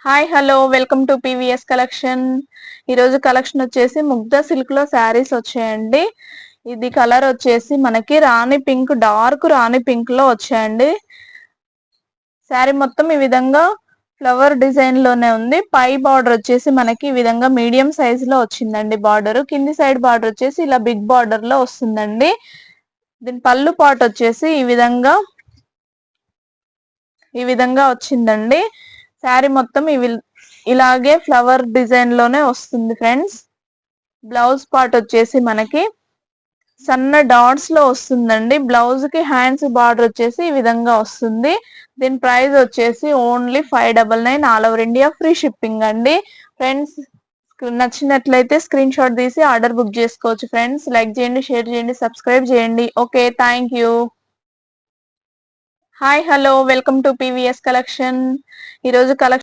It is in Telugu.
Hi hello welcome to PVS collection. ఈరోజు కలెక్షన్ వచ్చేసి ముగ్ధా సిల్క్ లో శారీస్ వచ్చాయండి. ఇది కలర్ వచ్చేసి మనకి రాణి పింక్, డార్క్ రాణి పింక్ లో వచ్చాయండి. శారీ మొత్తం ఈ విధంగా ఫ్లవర్ డిజైన్ లోనే ఉంది. పై బార్డర్ వచ్చేసి మనకి ఈ విధంగా మీడియం సైజ్ లో వచ్చిందండి. బార్డర్ కింది సైడ్ బార్డర్ వచ్చేసి ఇలా బిగ్ బార్డర్ లో వస్తుందండి. దీని పళ్ళు పాట్ వచ్చేసి ఈ విధంగా వచ్చిందండి. శారీ మొత్తం ఇలాగే ఫ్లవర్ డిజైన్ లోనే వస్తుంది ఫ్రెండ్స్. బ్లౌజ్ పార్ట్ వచ్చేసి మనకి సన్న డాట్స్ లో వస్తుందండి. బ్లౌజ్ కి హ్యాండ్స్ బార్డర్ వచ్చేసి ఈ విధంగా వస్తుంది. దీని ప్రైస్ వచ్చేసి only 599 all over India free shipping అండి. ఫ్రెండ్స్ నచ్చినట్లయితే స్క్రీన్ షాట్ తీసి ఆర్డర్ బుక్ చేసుకోవచ్చు. ఫ్రెండ్స్ లైక్ చేయండి, షేర్ చేయండి, సబ్స్క్రైబ్ చేయండి. Okay, thank you. Hi hello welcome to PVS collection. ఈరోజు కలెక్షన్